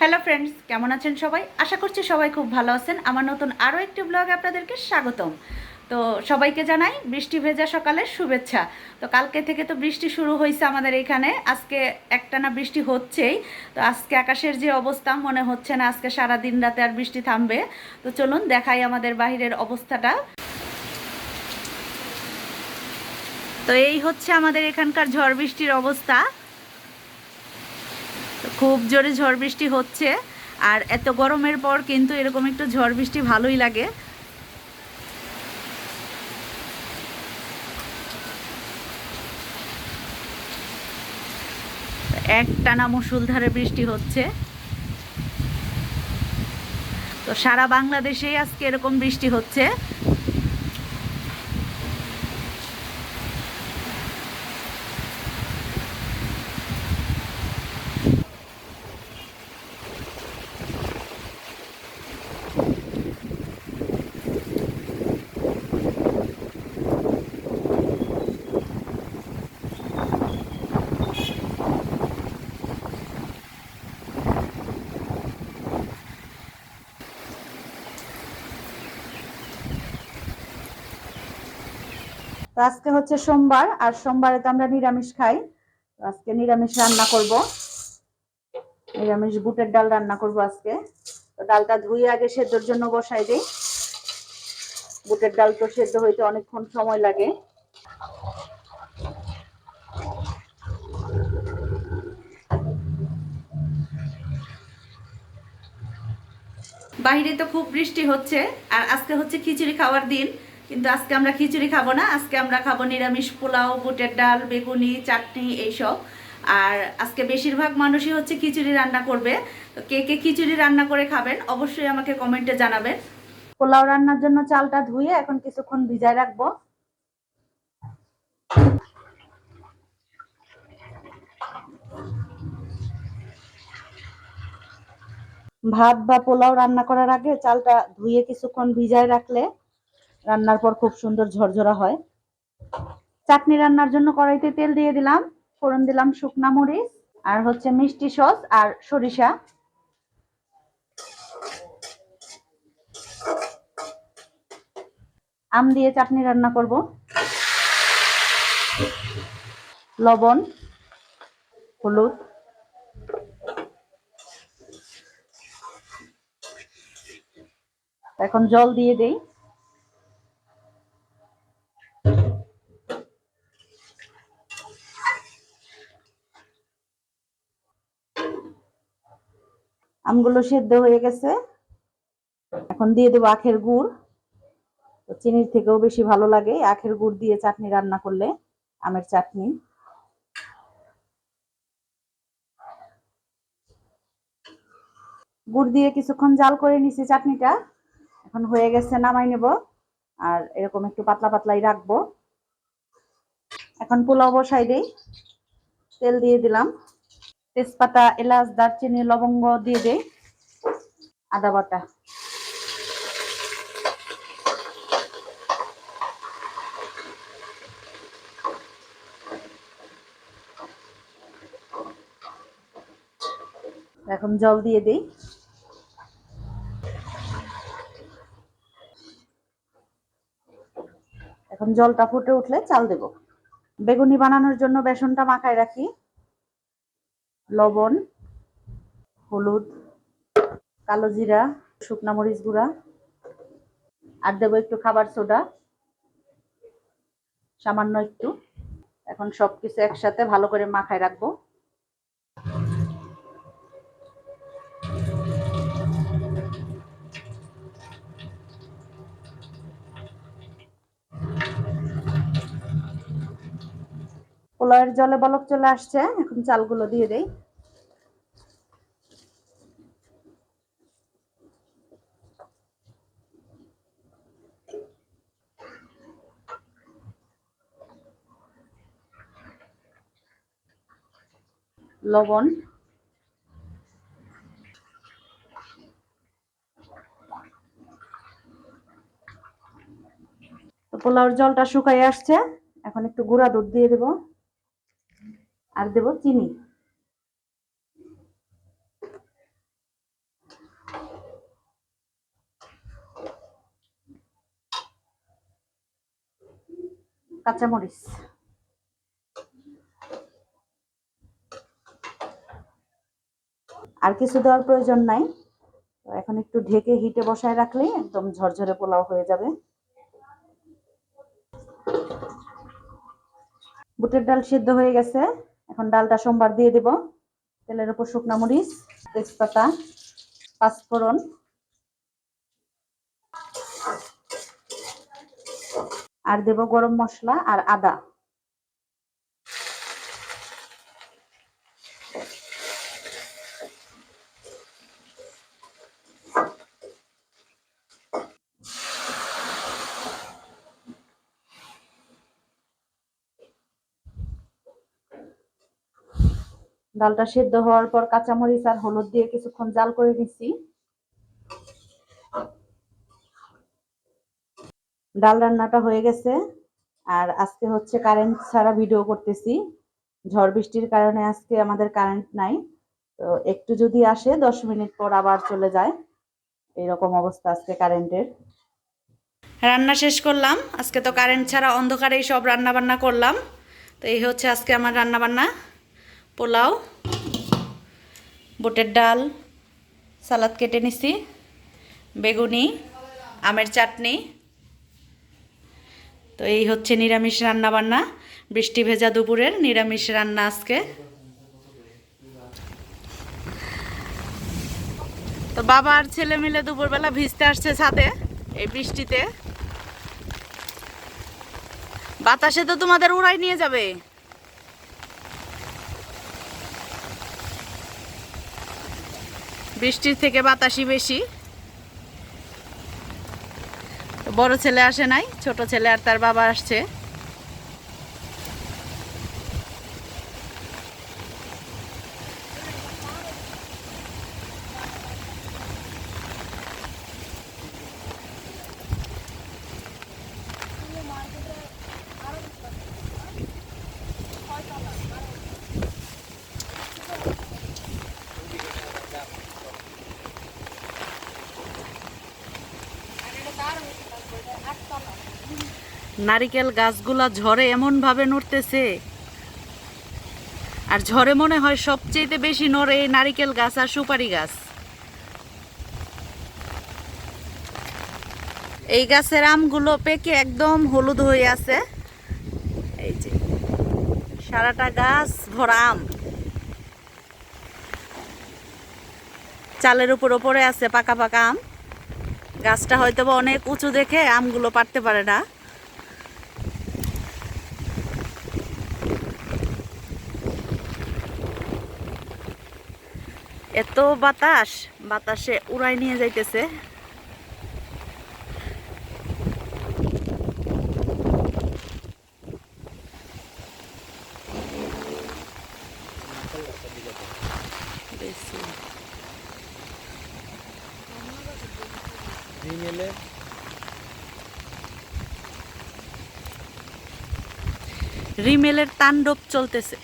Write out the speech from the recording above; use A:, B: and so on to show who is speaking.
A: Hello friends, কেমন আছেন সবাই? আশা করছি সবাই খুব ভালো আছেন। আমার নতুন আরও একটি ব্লগে আপনাদেরকে স্বাগতম। তো সবাইকে জানাই বৃষ্টি ভেজা সকালের শুভেচ্ছা। তো কালকে থেকে তো বৃষ্টি শুরু হয়েছে আমাদের এখানে। আজকে একটানা বৃষ্টি হচ্ছেই। তো আজকে আকাশের যে অবস্থা, মনে হচ্ছে না আজকে সারা দিন রাতে আর বৃষ্টি থামবে। তো চলুন দেখাই আমাদের বাহিরের অবস্থাটা। তো এই হচ্ছে আমাদের এখানকার ঝড় বৃষ্টির অবস্থা। খুব জোরে ঝড় বৃষ্টি হচ্ছে, আর এত গরমের পর কিন্তু এরকম একটু ঝড় বৃষ্টি ভালোই লাগে। একটানা মুষলধারে বৃষ্টি হচ্ছে। তো সারা বাংলাদেশেই আজকে এরকম বৃষ্টি হচ্ছে। তো আজকে হচ্ছে সোমবার, আর সোমবারে তো আমরা নিরামিষ খাই। আজকে নিরামিষ রান্না করব, নিরামিষ বুটের ডাল রান্না করব আজকে। তো ডালটা ধুয়ে আগে সেদ্ধর জন্য বসাই দিই। বুটের ডাল তো সেদ্ধ হইতে অনেকক্ষণ সময় লাগে। বাইরে তো খুব বৃষ্টি হচ্ছে, আর আজকে হচ্ছে খিচুড়ি খাওয়ার দিন। কিন্তু আজকে আমরা খিচুড়ি খাবো না, আজকে আমরা খাবো নিরামিষ পোলাও, বুটের ডাল, বেগুনি, চাটনি এইসব। আর আজকে বেশিরভাগ মানুষই হচ্ছে খিচুড়ি রান্না করবে। তো কে কে খিচুড়ি রান্না করে খাবেন অবশ্যই আমাকে কমেন্টে জানাবেন। পোলাও রান্নার জন্য চালটা ধুয়ে এখন কিছুক্ষণ ভিজায় রাখবো। ভাত বা পোলাও রান্না করার আগে চালটা ধুয়ে কিছুক্ষণ ভিজায় রাখলে রান্নার পর খুব সুন্দর ঝরঝরা হয়। চাটনি রান্নার জন্য কড়াইতে তেল দিয়ে দিলাম, ফোড়ন দিলাম শুকনা মরিচ, আর হচ্ছে মিষ্টি সস আর সরিষা। আম দিয়ে চাটনি রান্না করব। লবণ, হলুদ, এখন জল দিয়ে দেই। আমগুলো সেদ্ধ হয়ে গেছে, এখন দিয়ে দেবো আখের গুড়। তো চিনির থেকেও বেশি ভালো লাগে আখের গুড় দিয়ে চাটনি রান্না করলে, আমের চাটনি। গুড় দিয়ে কিছুক্ষণ জাল করে নিছি চাটনিটা, এখন হয়ে গেছে, নামাই নেব। আর এরকম একটু পাতলা পাতলাই রাখবো। এখন পোলাও বসাই দেই। তেল দিয়ে দিলাম, তেজপাতা, এলাচ, দারচিনি, লবঙ্গ দিয়ে দেই, আদা বাটা। এখন জল দিয়ে দিই। এখন জলটা ফুটে উঠলে চাল দেব। বেগুনি বানানোর জন্য বেসনটা মাখায় রাখি। লবণ, হলুদ, কালো জিরা, শুকনা মরিচ গুঁড়া, আর দেবো একটু খাবার সোডা, সামান্য একটু। এখন সবকিছু একসাথে ভালো করে মাখায় রাখবো। পোলাওয়ের জলে বলক চলে আসছে, এখন চালগুলো দিয়ে দেই। লবণ, তো পোলাওর জলটা শুকাই আসছে, এখন একটু গুঁড়া দুধ দিয়ে দেব, আর দেব চিনি। কাঁচামরিচ। আর কিছু দেওয়ার প্রয়োজন নাই। এখন একটু ঢেকে হিটে বসায় রাখলে একদম ঝরঝরে পোলাও হয়ে যাবে। বুটের ডাল সিদ্ধ হয়ে গেছে, এখন ডালটা সোমবার দিয়ে দেব। তেলের উপর শুকনা মরিচ, তেজপাতা, পাঁচফোড়ন, আর দেব গরম মশলা আর আদা। ডালটা সিদ্ধ হওয়ার পর কাঁচামরিচ আর হলুদ দিয়ে কিছুক্ষণ জাল করে নিচ্ছি। ডাল রান্নাটা হয়ে গেছে। আর আজকে হচ্ছে কারেন্ট ছাড়া ভিডিও করতেছি, ঝড় বৃষ্টির কারণে আজকে আমাদের কারেন্ট নাই। তো একটু যদি আসে 10 মিনিট পর আবার চলে যায়, এইরকম অবস্থা আজকে কারেন্টের। রান্না শেষ করলাম, আজকে তো কারেন্ট ছাড়া অন্ধকারেই সব রান্না বান্না করলাম। তো এই হচ্ছে আজকে আমার রান্না বান্না: পোলাও, বুটের ডাল, সালাদ কেটে নিছি, বেগুনি, আমের চাটনি। তো এই হচ্ছে নিরামিষ রান্না বান্না, বৃষ্টি ভেজা দুপুরের নিরামিষ রান্না আজকে। তো বাবা আর ছেলে মিলে দুপুরবেলা ভিজতে আসছে ছাদে এই বৃষ্টিতে। বাতাসে তো তোমাদের উড়াই নিয়ে যাবে। বৃষ্টির থেকে বাতাসই বেশি। বড় ছেলে আসে নাই, ছোট ছেলে আর তার বাবা আসছে। নারিকেল গাছগুলা ঝড়ে এমন ভাবে নড়তেছে, আর ঝড়ে মনে হয় সবচেয়ে বেশি নড়ে এই নারিকেল গাছ আর সুপারি গাছ। এই গাছের আমগুলো পেকে একদম হলুদ হয়ে আছে। এই যে সারাটা গাছ ভরা আম। চালের উপর ওপরে আছে পাকা পাকা আম। গাছটা হয়তো বা অনেক উঁচু দেখে আমগুলো পারতে পারে না। এত বাতাস, বাতাসে উড়াই নিয়ে যাইতেছে। রিমেলের তাণ্ডব চলতেছে।